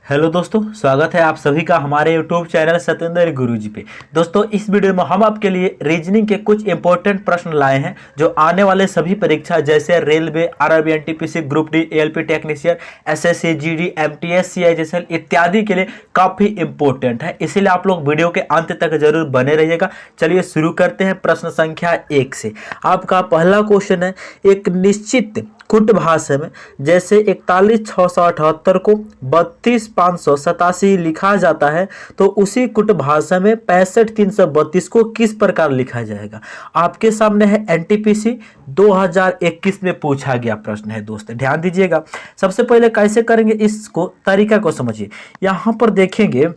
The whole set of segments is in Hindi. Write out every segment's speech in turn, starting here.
हेलो दोस्तों, स्वागत है आप सभी का हमारे यूट्यूब चैनल सत्येंद्र गुरुजी पे। दोस्तों, इस वीडियो में हम आपके लिए रीजनिंग के कुछ इंपॉर्टेंट प्रश्न लाए हैं जो आने वाले सभी परीक्षा जैसे railway, RRB, NTPC, group D, ALP technician, SSC, GD, MTS, CISL इत्यादि के लिए काफी इंपॉर्टेंट है। इसीलिए आप लोग वीडियो के अंत तक जरूर बने रहिएगा। चलिए शुरू करते हैं प्रश्न संख्या 1 से। आपका पहला क्वेश्चन है, एक निश्चित कुट भाषा में जैसे 41,678 को 32,587 लिखा जाता है तो उसी कुट भाषा में 65,332 को किस प्रकार लिखा जाएगा। आपके सामने है एनटीपीसी 2021 में पूछा गया प्रश्न है। दोस्त ध्यान दीजिएगा। सबसे पहले कैसे करेंगे इसको, तरीका को समझिए। यहां पर देखेंगे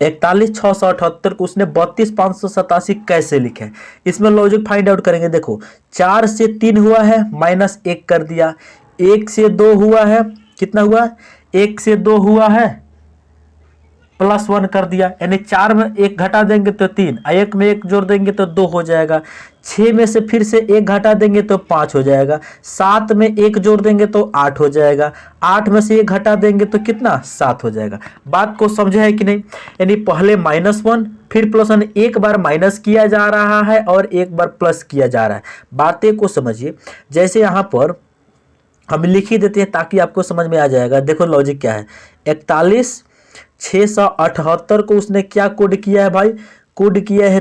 41,678 को उसने 32,587 कैसे लिखे, इसमें लॉजिक फाइंड आउट करेंगे। देखो, 4 से 3 हुआ है, -1 कर दिया। 1 से 2 हुआ है, कितना हुआ? 1 से 2 हुआ है, +1 कर दिया। यानी 4 में 1 घटा देंगे तो 3, 1 में 1 जोड़ देंगे तो 2 हो जाएगा। 6 में से फिर से 1 घटा देंगे तो 5 हो जाएगा। 7 में 1 जोड़ देंगे तो 8 हो जाएगा। 8 में से 1 घटा देंगे तो कितना? 7 हो जाएगा। बात को समझे है कि नहीं? यानी पहले -1 फिर +1, एक बार माइनस किया जा रहा है और एक बार प्लस किया जा रहा है। बातें को समझिए। जैसे यहाँ पर हम लिख ही देते हैं ताकि आपको समझ में आ जाएगा। देखो लॉजिक क्या है। 41,678 को उसने क्या कोड किया है भाई? कोड किया है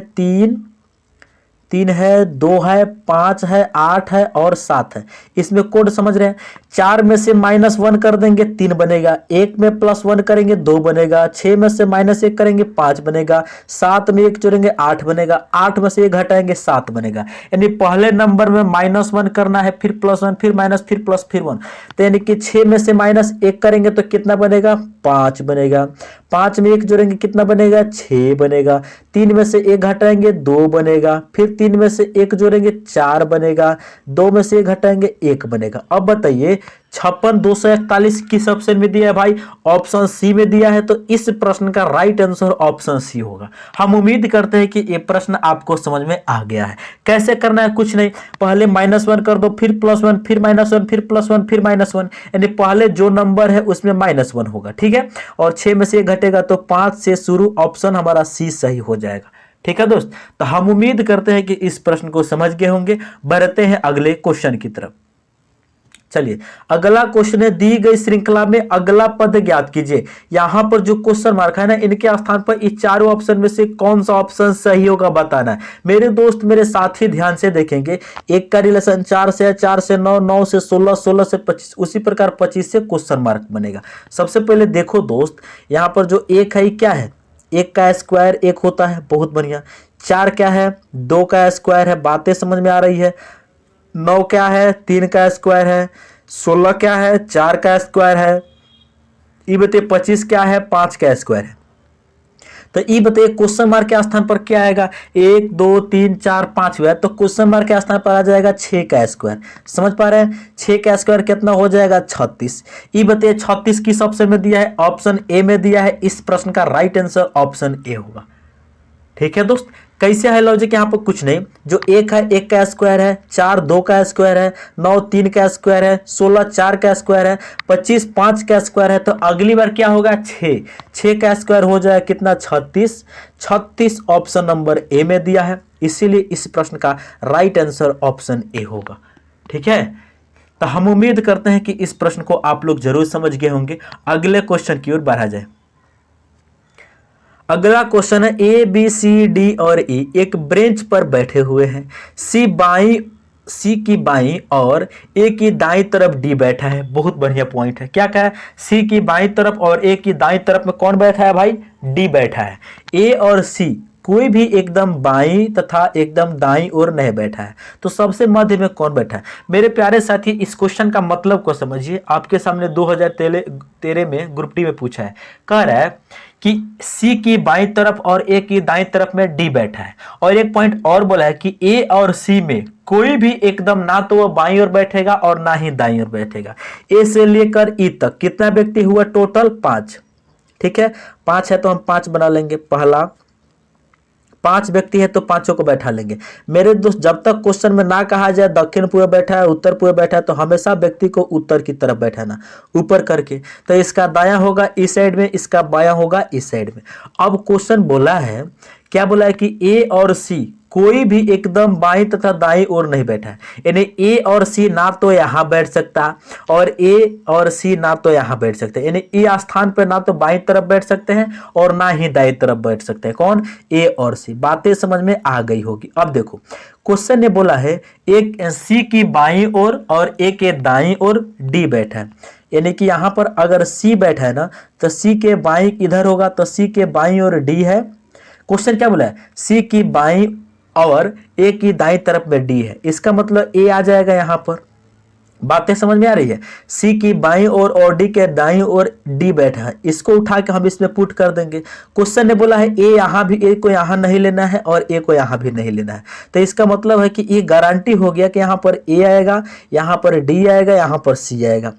3 है, 2 है, 5 है, 8 है और 7 है। इसमें कोड समझ रहे हैं। 4 में से -1 कर देंगे 3 बनेगा। 1 में +1 करेंगे 2 बनेगा। 6 में से -1 करेंगे 5 बनेगा। 7 में 1 जोड़ेंगे 8 बनेगा। 8 में से 1 घटाएंगे 7 बनेगा। यानी पहले नंबर में -1 करना है, फिर +1, फिर माइनस, फिर प्लस, फिर 1। तो यानी कि 6 में से -1 करेंगे तो कितना बनेगा? 5 बनेगा। 5 में 1 जोड़ेंगे कितना बनेगा? 6 बनेगा। 3 में से 1 घटाएंगे 2 बनेगा। फिर 3 में से 1 जोड़ेंगे 4 बनेगा। 2 में से 1 घटाएंगे 1 बनेगा। अब बताइए 56,241 किस ऑप्शन में दिया है भाई? ऑप्शन सी में दिया है। तो इस प्रश्न का राइट आंसर ऑप्शन सी होगा। हम उम्मीद करते हैं कि ये प्रश्न आपको समझ में आ गया है। कैसे करना है? कुछ नहीं, पहले -1 कर दो, फिर +1, फिर -1, फिर +1, फिर -1। यानी पहले जो नंबर है उसमें -1 होगा, ठीक है। और 6 में से 1 घटेगा तो 5 से शुरू, ऑप्शन हमारा सी सही हो जाएगा। ठीक है दोस्त, तो हम उम्मीद करते हैं कि इस प्रश्न को समझ गए होंगे। बढ़ते हैं अगले क्वेश्चन की तरफ। चलिए, अगला क्वेश्चन है, दी गई श्रृंखला में अगला पद ज्ञात कीजिए। यहां पर जो क्वेश्चन मार्क है ना, इनके स्थान पर इस चारों ऑप्शन में से कौन सा ऑप्शन सही होगा बताना है। मेरे दोस्त, मेरे साथी ध्यान से देखेंगे। 1 का रिलेशन 4 से है, 4 से 9, 9 से 16, 16 से 25, उसी प्रकार 25 से क्वेश्चन मार्क बनेगा। सबसे पहले देखो दोस्त, यहां पर जो 1 है क्या है? 1 का स्क्वायर 1 होता है, बहुत बढ़िया। 4 क्या है? 2 का स्क्वायर है, बातें समझ में आ रही है। 9 क्या है? 3 का स्क्वायर है। 16 क्या है? 4 का स्क्वायर है। ये बताइए 25 क्या है? 5 का स्क्वायर है। तो ये बताइए क्वेश्चन मार्क के स्थान पर क्या आएगा? 1 2 3 4 5 हुआ है, तो क्वेश्चन मार्क के स्थान पर आ जाएगा 6 का स्क्वायर। समझ पा रहे हैं? 6 का स्क्वायर कितना हो जाएगा? 36। ये बताइए 36 किस ऑप्शन में दिया है? ऑप्शन ए में दिया है। इस प्रश्न का राइट आंसर ऑप्शन ए होगा। ठीक है दोस्त, कैसे है लॉजिक? यहां पर कुछ नहीं, जो 1 है 1 का स्क्वायर है, 4 2 का स्क्वायर है, 9 3 का स्क्वायर है, 16 4 का स्क्वायर है, 25 5 का स्क्वायर है। तो अगली बार क्या होगा? 6 का स्क्वायर हो जाएगा कितना? 36। 36 ऑप्शन नंबर ए में दिया है, इसीलिए इस प्रश्न का राइट आंसर ऑप्शन ए होगा। ठीक है, तो हम उम्मीद करते हैं कि इस प्रश्न को आप लोग जरूर समझ गए होंगे। अगले क्वेश्चन की ओर बढ़ा जाए। अगला क्वेश्चन है, ए बी सी डी और ई एक ब्रेंच पर बैठे हुए हैं। सी की बाईं और ए की दाईं तरफ डी बैठा है। बहुत बढ़िया पॉइंट है। क्या कहा है? सी की बाईं तरफ और ए की दाईं तरफ में कौन बैठा है भाई? डी बैठा है। ए और सी कोई भी एकदम बाईं तथा एकदम दाईं ओर नहीं बैठा है, तो सबसे मध्य में कौन बैठा है? मेरे प्यारे साथी, इस क्वेश्चन का मतलब को समझिए। आपके सामने 2013 में ग्रुप डी में पूछा है। कह रहा है कि सी की बाईं तरफ और ए की दाईं तरफ में डी बैठा है, और एक पॉइंट और बोला है कि ए और सी में कोई भी एकदम ना तो वो बाईं ओर बैठेगा और ना ही दाईं ओर बैठेगा। ए से लेकर ई तक कितना व्यक्ति हुआ? टोटल 5। ठीक है, 5 है तो हम 5 बना लेंगे। पहला 5 व्यक्ति है तो पांचों को बैठा लेंगे। मेरे दोस्त जब तक क्वेश्चन में ना कहा जाए दक्षिण पूर्व बैठा है उत्तर पूर्व बैठा है तो हमेशा व्यक्ति को उत्तर की तरफ बैठाना ऊपर करके। तो इसका दायां होगा इस साइड में, इसका बायां होगा इस साइड में। अब क्वेश्चन बोला है, क्या बोला है कि ए और सी कोई भी एकदम बाईं तथा दाईं ओर नहीं बैठा है, यानी ए और सी ना तो यहां बैठ सकता और ए और सी ना तो यहां बैठ सकते हैं, यानी ए स्थान पर ना तो बाईं तरफ बैठ सकते हैं और ना ही दाईं तरफ बैठ सकते हैं। कौन? ए और सी। बातें समझ में आ गई होगी। अब देखो क्वेश्चन ने बोला है एक सी की बाईं ओर और ए के दाईं ओर डी बैठा है, यानी कि यहां पर अगर सी बैठा है ना तो सी के बाईं इधर होगा, तो सी के बाईं ओर डी है। क्वेश्चन क्या बोला है? सी की बाईं और ए की दाईं तरफ में डी है, इसका मतलब ए आ जाएगा यहां पर। बातें समझ में आ रही है? सी की बाईं ओर और डी के दाईं ओर डी बैठा है, इसको उठा के हम इसमें पुट कर देंगे। क्वेश्चन ने बोला है ए यहां भी, ए को यहां नहीं लेना है और ए को यहां भी नहीं लेना है, तो इसका मतलब है कि ये गारंटी हो गया कि यहां पर ए आएगा, यहां पर डी आएगा, यहां पर सी आएगा।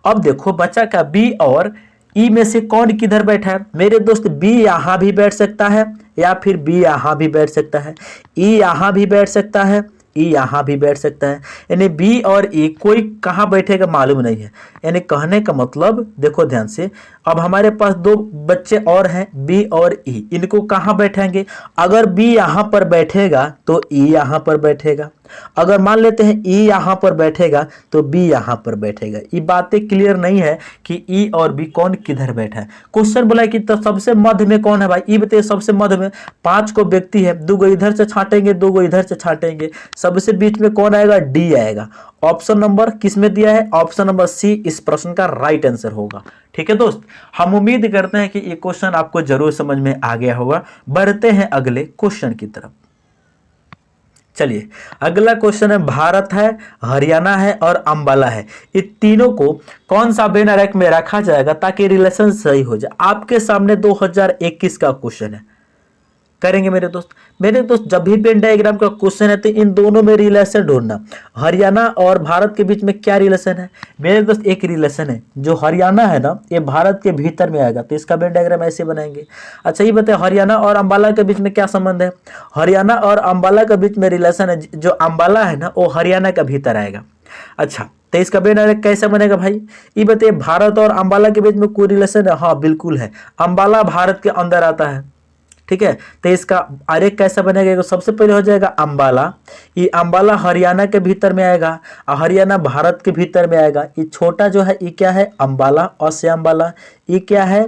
अब देखो बचा का बी और ई में से कौन किधर बैठा है? मेरे दोस्त बी यहां भी बैठ सकता है या फिर बी यहां भी बैठ सकता है, ई यहां भी बैठ सकता है, ई यहां भी बैठ सकता है, यानी बी और ई कोई कहां बैठेगा मालूम नहीं है। यानी कहने का मतलब देखो ध्यान से, अब हमारे पास दो बच्चे और हैं बी और ई, इनको कहां बैठाएंगे? अगर बी यहां पर बैठेगा तो ई यहां पर बैठेगा, अगर मान लेते हैं ई यहां पर बैठेगा तो बी यहां पर बैठेगा। ये बातें क्लियर नहीं है कि ई और बी कौन किधर बैठा है। क्वेश्चन बोला है कि तो सबसे मध्य में कौन है भाई? ई बताइए सबसे मध्य में 5 को व्यक्ति है, 2 गो इधर से छाटेंगे 2 गो इधर से छाटेंगे, सबसे बीच में कौन आएगा? डी आएगा। ऑप्शन नंबर किस में दिया है? ऑप्शन नंबर सी इस प्रश्न का राइट आंसर होगा। ठीक है दोस्त, हम उम्मीद करते हैं कि ये क्वेश्चन आपको जरूर समझ में आ गया होगा। बढ़ते हैं अगले क्वेश्चन की तरफ। चलिए अगला क्वेश्चन है, भारत है, हरियाणा है और अंबाला है, ये तीनों को कौन सा वेन रैंक में रखा जाएगा ताकि रिलेशन सही हो जाए? आपके सामने 2021 का क्वेश्चन है, करेंगे मेरे दोस्त। मेरे दोस्त जब भी वेन डायग्राम का क्वेश्चन है तो इन दोनों में रिलेशन ढूंढना। हरियाणा और भारत के बीच में क्या रिलेशन है? मेरे दोस्त एक रिलेशन है, जो हरियाणा है ना ये भारत के भीतर में आएगा, तो इसका वेन डायग्राम ऐसे बनाएंगे। अच्छा ये बताए हरियाणा और अंबाला के बीच में क्या संबंध है? हरियाणा और अंबाला के बीच में रिलेशन है, जो अंबाला है ना वो हरियाणा के भीतर आएगा। अच्छा तो इसका वेन डायग्राम कैसे बनेगा भाई? ये बताइए भारत और अंबाला के बीच में कोई रिलेशन है? हाँ बिल्कुल है, अंबाला भारत के अंदर आता है। ठीक है, तो इसका आरेख कैसा बनेगा? सबसे पहले हो जाएगा अंबाला, ये अंबाला हरियाणा के भीतर में आएगा और हरियाणा भारत के भीतर में आएगा। ये छोटा जो है ये क्या है? अंबाला, अ से अंबाला, ये क्या है?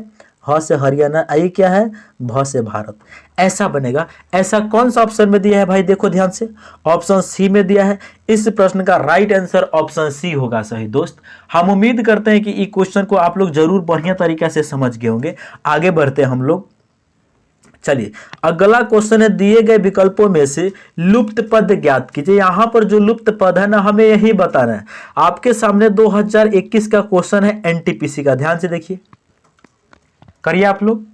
ह से हरियाणा, ये क्या है? भ से भारत। ऐसा बनेगा। ऐसा कौन सा ऑप्शन में दिया है भाई? देखो ध्यान से, ऑप्शन सी में दिया है। इस प्रश्न का राइट आंसर ऑप्शन सी होगा। सही दोस्त, हम उम्मीद करते हैं कि इस क्वेश्चन को आप लोग जरूर बढ़िया तरीके से समझ गए होंगे। आगे बढ़ते हैं हम लोग। चलिए अगला क्वेश्चन है, दिए गए विकल्पों में से लुप्त पद ज्ञात कीजिए। यहां पर जो लुप्त पद है ना हमें यही बताना है। आपके सामने 2021 का क्वेश्चन है एनटीपीसी का, ध्यान से देखिए, करिए आप लोग।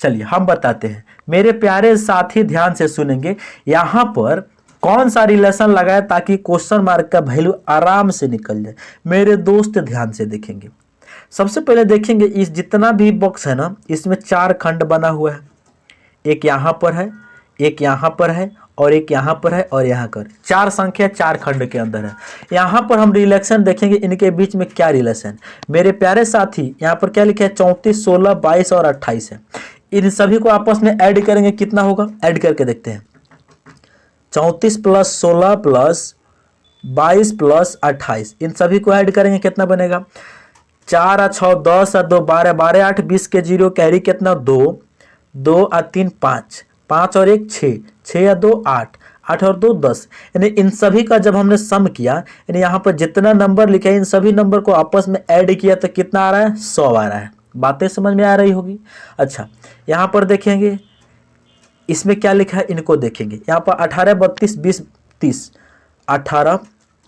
चलिए हम बताते हैं, मेरे प्यारे साथी ध्यान से सुनेंगे। यहां पर कौन सा रिलेशन लगाए ताकि क्वेश्चन मार्क का वैल्यू आराम से निकल जाए। मेरे दोस्त ध्यान से देखेंगे। सबसे पहले देखेंगे इस जितना भी बॉक्स है ना इसमें 4 खंड बना हुआ है, एक यहां पर है, एक यहां पर है और एक यहां पर है और यहां पर 4 संख्या 4 खंड के अंदर है। यहां पर हम रिलेशन देखेंगे, इनके बीच में क्या रिलेशन। मेरे प्यारे साथी यहां पर क्या लिखा है? 34, 16, 22 और 28 है। इन सभी को आपस में ऐड करेंगे, कितना होगा? ऐड करके देखते हैं। 34 प्लस 16 प्लस 22 प्लस 28, इन सभी को ऐड करेंगे, कितना बनेगा? 4 और 6 10 और 2 12, 12 8 20 के 0 कैरी कितना? 2 2 और 3 5, 5 और 1 6, 6 और 2 8, 8 और 2 10। यानी इन सभी का जब हमने सम किया, यानी यहाँ पर जितना नंबर लिखा है इन सभी नंबर को आपस में ऐड किया तो कितना आ रहा है? 100 आ रहा है। बातें समझ में आ रही होगी। अच्छा यहाँ पर देखेंगे इसमें क्या लिखा है, इनको देखेंगे। यहाँ पर 18 32 20 30, 18,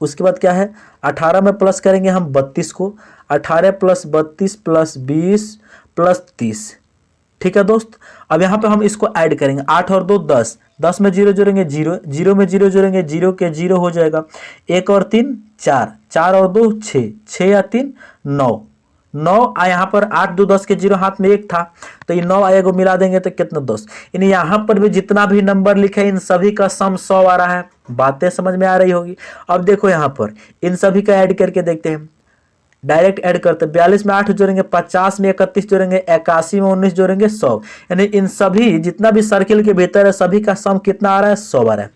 उसके बाद क्या है? 18 में प्लस करेंगे हम 32 को, 18 प्लस 32 प्लस 20 प्लस 30। ठीक है दोस्त, अब यहाँ पे हम इसको ऐड करेंगे। 8 और 2 10, 10 में 0 जोड़ेंगे 0, 0 में 0 जोड़ेंगे 0 के 0 हो जाएगा। 1 और 3 4, 4 और 2 6, 6 या 3 9, 9 यहाँ पर 8 2 10 के 0 हाथ में 1 था, तो ये 9 आएगा मिला देंगे तो कितना 10। यानी यहाँ पर भी जितना भी नंबर लिखे इन सभी का सम 100 आ रहा है। बातें समझ में आ रही होगी। अब देखो यहाँ पर इन सभी का ऐड करके देखते हैं, डायरेक्ट ऐड करते हैं। 42 में 8 जोड़ेंगे, 50 में 31 जोड़ेंगे, 81 में 19 जोड़ेंगे, 100। यानी इन सभी जितना भी सर्किल के भीतर है सभी का सम कितना आ रहा है, 100 आ रहा है।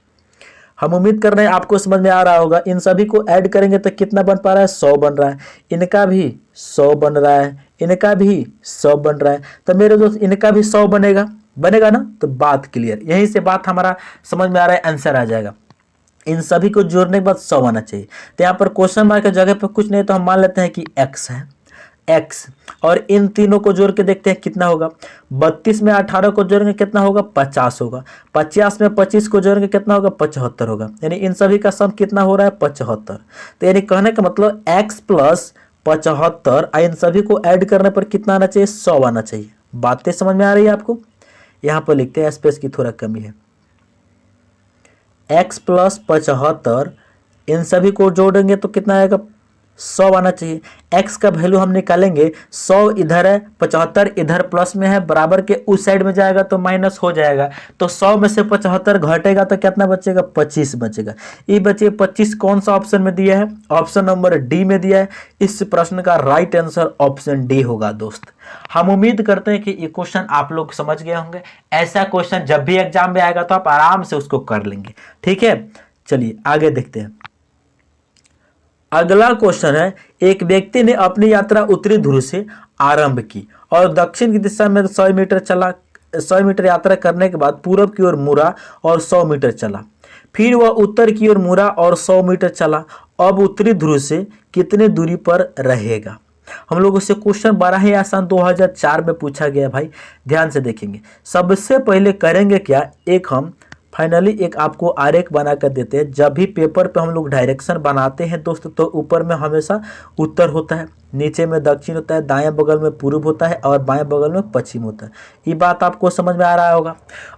हम उम्मीद कर रहे हैं आपको समझ में आ रहा होगा। इन सभी को ऐड करेंगे तो कितना बन पा रहा है, 100 बन रहा है। इनका भी 100 बन रहा है, इनका भी 100 बन रहा है। तो मेरे दोस्त इनका भी 100 बनेगा ना। तो बात क्लियर, यहीं से बात हमारा समझ में आ रहा है, आंसर आ जाएगा। इन सभी को जोड़ने के बाद 100 आना चाहिए। तो यहाँ पर क्वेश्चन मार्क की जगह पर कुछ नहीं तो हम मान लेते हैं कि x है, x। और इन तीनों को जोड़ के देखते हैं कितना होगा। 32 में 18 को जोड़ेंगे कितना होगा, 50 होगा। 50 में 25 को जोड़ेंगे कितना होगा, 75 होगा। यानी इन सभी का सम कितना हो रहा है, 75। तो यानी कहने का मतलब x प्लस 75, इन सभी को ऐड करने पर कितना आना चाहिए, 100 आना चाहिए। बातें समझ में आ रही है आपको। यहाँ पर लिखते हैं, स्पेस की थोड़ा कमी है। x प्लस 75 इन सभी को जोड़ेंगे तो कितना आएगा, 100 आना चाहिए। x का वैल्यू हम निकालेंगे, 100 इधर है, 75 इधर प्लस में है, बराबर के उस साइड में जाएगा तो माइनस हो जाएगा। तो 100 में से 75 घटेगा तो कितना बचेगा, 25 बचेगा। ये बचे 25 कौन सा ऑप्शन में दिया है, ऑप्शन नंबर डी में दिया है। इस प्रश्न का राइट आंसर ऑप्शन डी होगा दोस्त। हम उम्मीद करते हैं कि ये क्वेश्चन आप लोग समझ गए होंगे। ऐसा क्वेश्चन जब भी एग्जाम में आएगा तो आप आराम से उसको कर लेंगे। ठीक है, चलिए आगे देखते हैं। अगला क्वेश्चन है, एक व्यक्ति ने अपनी यात्रा उत्तरी ध्रुव से आरंभ की और दक्षिण की दिशा में 100 मीटर चला। 100 मीटर यात्रा करने के बाद पूरब की ओर मुड़ा और 100 मीटर चला। फिर वह उत्तर की ओर मुड़ा और 100 मीटर चला। अब उत्तरी ध्रुव से कितने दूरी पर रहेगा। हम लोगों से क्वेश्चन बड़ा ही आसान 2004 में पूछा गया भाई, ध्यान से देखेंगे। सबसे पहले करेंगे क्या, एक हम फाइनली एक आपको आरेख बना कर देते हैं। जब भी पेपर पे हम लोग डायरेक्शन बनाते हैं दोस्त, तो ऊपर में हमेशा उत्तर होता है, नीचे में दक्षिण होता है, दाएं बगल में पूर्व होता है और बाएं बगल में पश्चिम होता है। ये बात आपको समझ में आ रहा होगा।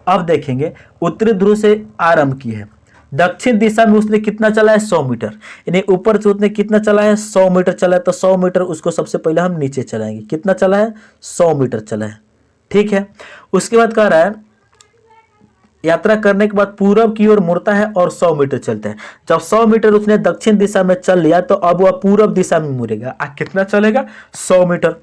अब देखेंगे, उत्तरी ध्रुव से आरंभ की है, दक्षिण दिशा में उसने कितना चला है, 100 मीटर। यानी ऊपर से उसने कितना चला है, 100 मीटर चला है। तो 100 मीटर उसको सबसे पहले हम नीचे चलाएंगे। कितना चला है, 100 मीटर चला है। ठीक है, उसके बाद कह रहा है यात्रा करने के बाद पूरब की ओर मुड़ता है और 100 मीटर चलता है। जब 100 मीटर उसने दक्षिण दिशा में चल लिया तो अब वह पूरब दिशा में मुड़ेगा। कितना चलेगा, 100 मीटर।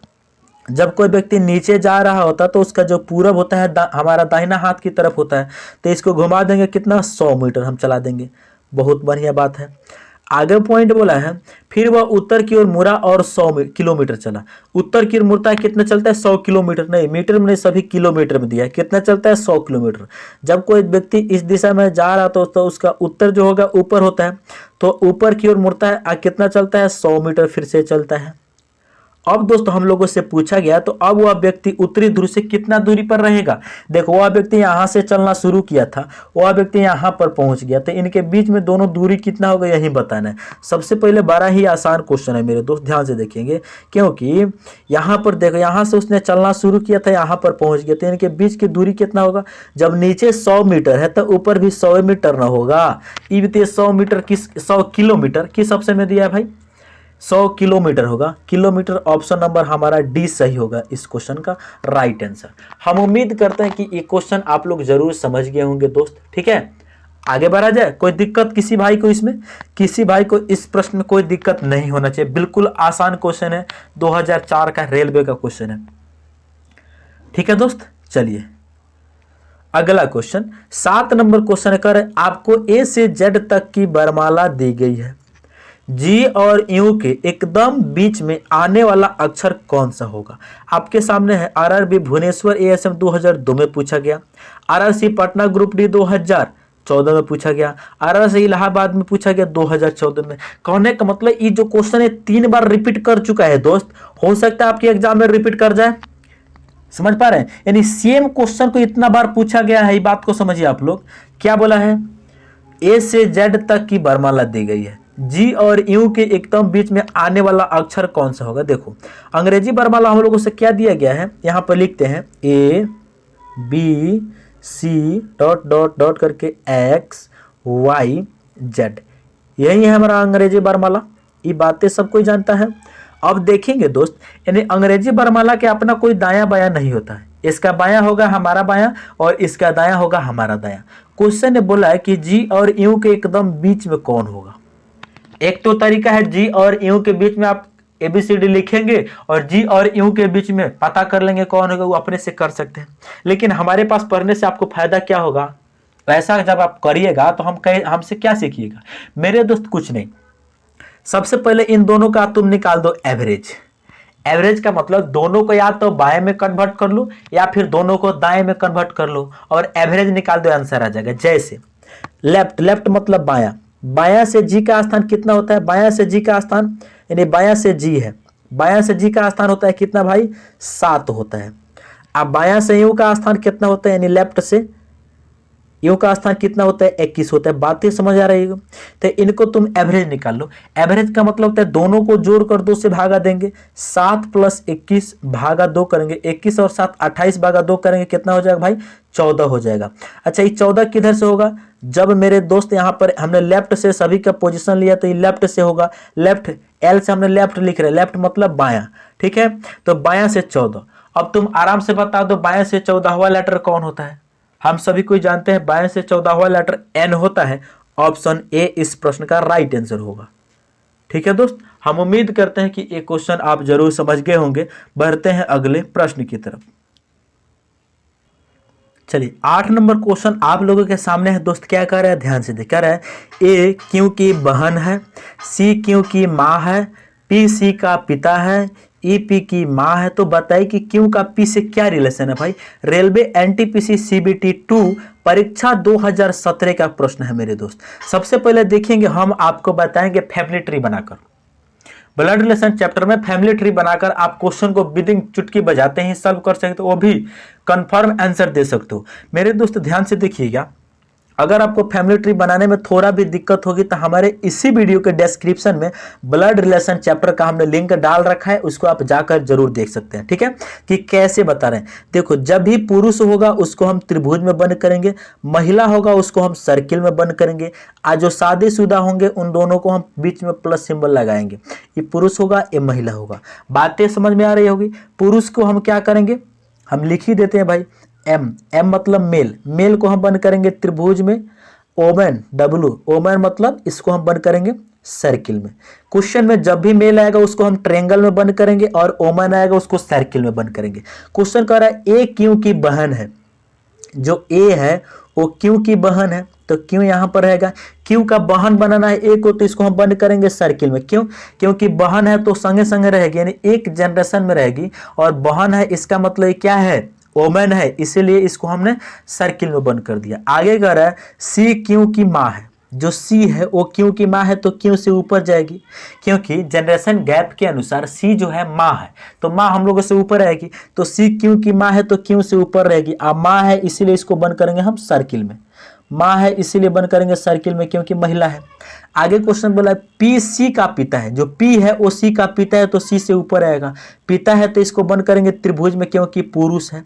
जब कोई व्यक्ति नीचे जा रहा होता तो उसका जो पूरब होता है हमारा दाहिना हाथ की तरफ होता है, तो इसको घुमा देंगे, कितना, 100 मीटर हम चला देंगे। बहुत बढ़िया बात है। आगे पॉइंट बोला है, फिर वह उत्तर की ओर मुड़ा और 100 किलोमीटर चला। उत्तर की ओर मुड़ता है, कितना चलता है, 100 किलोमीटर। नहीं, मीटर में नहीं, सभी किलोमीटर में दिया है। कितना चलता है, 100 किलोमीटर। जब कोई व्यक्ति इस दिशा में जा रहा तो उसका उत्तर जो होगा ऊपर होता है, तो ऊपर की ओर मुड़ता है। कितना चलता है, 100 मीटर फिर से चलता है। अब दोस्तों हम लोगों से पूछा गया, तो अब वह व्यक्ति उत्तरी ध्रुव से कितना दूरी पर रहेगा। देखो, वह व्यक्ति यहां से चलना शुरू किया था, वह व्यक्ति यहां पर पहुंच गया, तो इनके बीच में दोनों दूरी कितना होगा यही बताना है। सबसे पहले बड़ा ही आसान क्वेश्चन है मेरे दोस्त, ध्यान से देखेंगे। क्योंकि यहां पर देखो, यहां से उसने चलना शुरू किया था, यहां पर पहुंच गया, तो इनके बीच की दूरी कितना होगा। जब नीचे 100 मीटर है तो ऊपर भी 100 मीटर ना होगा। ये 100 मीटर किस, 100 किलोमीटर किस ऑप्शन में दिया है भाई, 100 किलोमीटर होगा। किलोमीटर ऑप्शन नंबर हमारा डी सही होगा इस क्वेश्चन का राइट आंसर। हम उम्मीद करते हैं कि ये क्वेश्चन आप लोग जरूर समझ गए होंगे दोस्त। ठीक है, आगे बढ़ा जाए। कोई दिक्कत किसी भाई को इसमें, किसी भाई को इस प्रश्न में कोई दिक्कत नहीं होना चाहिए। बिल्कुल आसान क्वेश्चन है, 2004 का रेलवे का क्वेश्चन है। ठीक है दोस्त, चलिए अगला क्वेश्चन 7 नंबर क्वेश्चन कर, आपको ए से जेड तक की वरमाला दी गई है। जी और यू के एकदम बीच में आने वाला अक्षर कौन सा होगा। आपके सामने है। आरआरबी भुवनेश्वर एएसएम 2002 में पूछा गया, आरआरसी पटना ग्रुप डी 2014 में पूछा गया, आरआरसी इलाहाबाद में पूछा गया 2014 में। कहने का मतलब ये जो क्वेश्चन है 3 बार रिपीट कर चुका है दोस्त। हो सकता है आपके एग्जाम में रिपीट कर जाए, समझ पा रहे हैं। यानी सेम क्वेश्चन को इतना बार पूछा गया है, ये बात को समझिए आप लोग। क्या बोला है, ए से जेड तक की वरमाला दी गई है, जी और यू के एकदम बीच में आने वाला अक्षर कौन सा होगा। देखो, अंग्रेजी वरमाला हम लोगों से क्या दिया गया है, यहां पर लिखते हैं A B C dot dot dot करके एक्स वाई जेड, यही है हमारा अंग्रेजी वरमाला। ये बातें सब कोई जानता है। अब देखेंगे दोस्त, यानी अंग्रेजी वर्णमाला के अपना कोई दायां बायां नहीं होता है। इसका बायां होगा हमारा बायां और इसका दायां होगा हमारा दायां। क्वेश्चन ने बोला है कि जी और यू के एकदम बीच में कौन होगा। एक तो तरीका है जी और यू के बीच में आप ABCD लिखेंगे और जी और यू के बीच में पता कर लेंगे कौन होगा, वो अपने से कर सकते हैं। लेकिन हमारे पास पढ़ने से आपको फायदा क्या होगा, ऐसा जब आप करिएगा तो हमसे क्या सीखिएगा। मेरे दोस्त कुछ नहीं, सबसे पहले इन दोनों का तुम निकाल दो एवरेज। एवरेज का मतलब दोनों को या तो बाएं में कन्वर्ट कर लो या फिर दोनों को दाएं में कन्वर्ट कर लो और एवरेज निकाल दो, आंसर आ जाएगा। जैसे लेफ्ट, लेफ्ट मतलब बायां, बायां से जी का स्थान कितना होता है, बायां से जी का स्थान यानी बायां से जी है, बायां से जी का स्थान होता है कितना भाई, 7 होता है। अब बायां से यू का स्थान कितना होता है, यानी लेफ्ट से यू का स्थान कितना होता है, 21 होता है। बातें समझ आ रही है? तो इनको तुम एवरेज निकाल लो। एवरेज का मतलब होता है दोनों को जोड़कर 2 से भागा देंगे, 7 + 21 भागा 2 करेंगे, 21 और 7 28 भागा 2 करेंगे, कितना हो जाएगा भाई, 14 हो जाएगा। अच्छा, ये 14 किधर से होगा, जब मेरे दोस्त यहाँ पर हमने लेफ्ट से सभी का पोजीशन लिया तो ये लेफ्ट से होगा। लेफ्ट, एल से हमने लेफ्ट लिख रहे, लेफ्ट मतलब बायां, ठीक है। तो बायां से 14। अब तुम आराम से बता दो बायां से 14वां लेटर कौन होता है। हम सभी कोई जानते हैं बाएं से 14वां लेटर एन होता है। ऑप्शन ए इस प्रश्न का राइट आंसर होगा। ठीक है दोस्त, हम उम्मीद करते हैं कि ये क्वेश्चन आप जरूर समझ गए होंगे। बढ़ते हैं अगले प्रश्न की तरफ। चलिए 8 नंबर क्वेश्चन आप लोगों के सामने है दोस्त। क्या कह रहा है, ध्यान से देख, कह रहा है ए क्यू की बहन है, सी क्यू की माँ है, पी सी का पिता है, ई पी की माँ है। तो बताइए कि क्यू का पी से क्या रिलेशन है भाई। रेलवे NTPC CBT 2 परीक्षा 2017 का प्रश्न है मेरे दोस्त। सबसे पहले देखेंगे, हम आपको बताएंगे फैमिली ट्री बनाकर, ब्लड रिलेशन चैप्टर में फैमिली ट्री बनाकर आप क्वेश्चन को विदिन चुटकी बजाते ही सॉल्व कर सकते हो, वो भी कंफर्म आंसर दे सकते हो। मेरे दोस्त ध्यान से देखिएगा, अगर आपको फैमिली ट्री बनाने में थोड़ा भी दिक्कत होगी तो हमारे इसी वीडियो के डिस्क्रिप्शन में ब्लड रिलेशन चैप्टर का हमने लिंक डाल रखा है, उसको आप जाकर जरूर देख सकते हैं। ठीक है, कि कैसे बता रहे हैं। देखो, जब भी पुरुष होगा उसको हम त्रिभुज में बंद करेंगे, महिला होगा उसको हम सर्किल में बंद करेंगे, आज जो शादीशुदा होंगे उन दोनों को हम बीच में प्लस सिंबल लगाएंगे। ये पुरुष होगा, ये महिला होगा। बातें समझ में आ रही होगी। पुरुष को हम क्या करेंगे, हम लिख ही देते हैं भाई, एम, एम मतलब मेल, मेल को हम बंद करेंगे त्रिभुज में। ओमेन, डब्लू, ओमेन मतलब इसको हम बंद करेंगे सर्किल में। क्वेश्चन में जब भी मेल आएगा उसको हम ट्रायंगल में बंद करेंगे और ओमेन आएगा उसको सर्किल में बंद करेंगे। क्वेश्चन कह रहा है ए क्यू की बहन है, जो ए है वो क्यू की बहन है, तो क्यू यहां पर रहेगा। क्यू का बहन बनाना है ए को, तो इसको हम बंद करेंगे सर्किल में। क्यों, क्योंकि बहन है तो संगे संगे रहेगी, यानी एक जनरेशन में रहेगी, और बहन है इसका मतलब क्या है, ओमेन है, इसीलिए इसको हमने सर्किल में बंद कर दिया। आगे कह रहा है सी क्यू की माँ है, जो सी है वो क्यू की माँ है, तो क्यू से ऊपर जाएगी, क्योंकि जनरेशन गैप के अनुसार सी जो है माँ है, तो माँ हम लोगों से ऊपर रहेगी, तो सी क्यू की माँ है तो क्यू से ऊपर रहेगी। अब माँ है इसीलिए इसको बंद करेंगे हम सर्किल में, माँ है इसीलिए बंद करेंगे सर्किल में क्योंकि महिला है। आगे क्वेश्चन बोला पी सी का पिता है, जो पी है वो सी का पिता है, तो सी से ऊपर आएगा। पिता है तो इसको बंद करेंगे त्रिभुज में क्योंकि पुरुष है।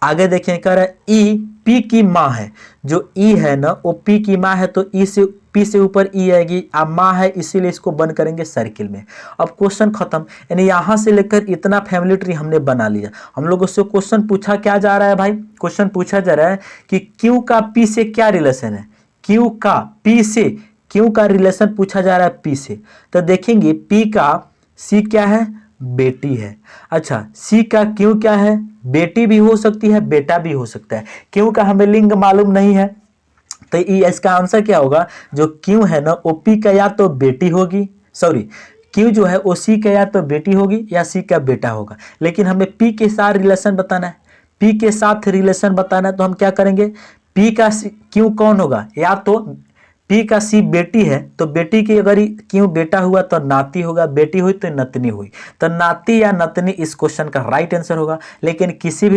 आगे देखें, कह रहा है ई पी की माँ है, जो ई है ना वो पी की माँ है, तो ई से पी से ऊपर ई आएगी। अब माँ है इसीलिए इसको बंद करेंगे सर्किल में। अब क्वेश्चन खत्म, यानी यहां से लेकर इतना फैमिली ट्री हमने बना लिया। हम लोगों से क्वेश्चन पूछा क्या जा रहा है भाई, क्वेश्चन पूछा जा रहा है कि क्यू का पी से क्या रिलेशन है। क्यू का पी से, क्यू का रिलेशन पूछा जा रहा है पी से, तो देखेंगे पी का सी क्या है, बेटी है। अच्छा, सी का क्यू क्या है, बेटी भी हो सकती है बेटा भी हो सकता है। क्यू का हमें लिंग मालूम नहीं है, तो इसका आंसर क्या होगा, जो क्यू है ना वो पी का या तो बेटी होगी, सॉरी क्यू जो है वो सी का या तो बेटी होगी या सी का बेटा होगा। लेकिन हमें पी के साथ रिलेशन बताना है, पी के साथ रिलेशन बताना है, तो हम क्या करेंगे, पी का क्यू कौन होगा, या तो पी का सी बेटी है, तो बेटी की अगर क्यों बेटा हुआ तो नाती होगा, बेटी हुई तो नतनी हुई, तो नाती या नतनी इस क्वेश्चन का राइट आंसर होगा। लेकिन किसी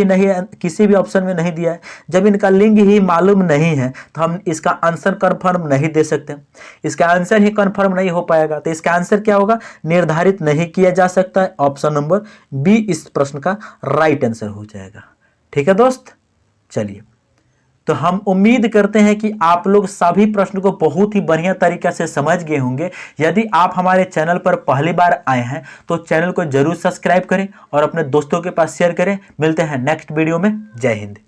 भी ऑप्शन में नहीं दिया है। जब इनका लिंग ही मालूम नहीं है तो हम इसका आंसर कंफर्म नहीं दे सकते, इसका आंसर ही कंफर्म नहीं हो पाएगा। तो इसका आंसर क्या होगा, निर्धारित नहीं किया जा सकता है। ऑप्शन नंबर बी इस प्रश्न का राइट आंसर हो जाएगा। ठीक है दोस्त, चलिए तो हम उम्मीद करते हैं कि आप लोग सभी प्रश्न को बहुत ही बढ़िया तरीके से समझ गए होंगे। यदि आप हमारे चैनल पर पहली बार आए हैं तो चैनल को जरूर सब्सक्राइब करें और अपने दोस्तों के पास शेयर करें। मिलते हैं नेक्स्ट वीडियो में। जय हिंद।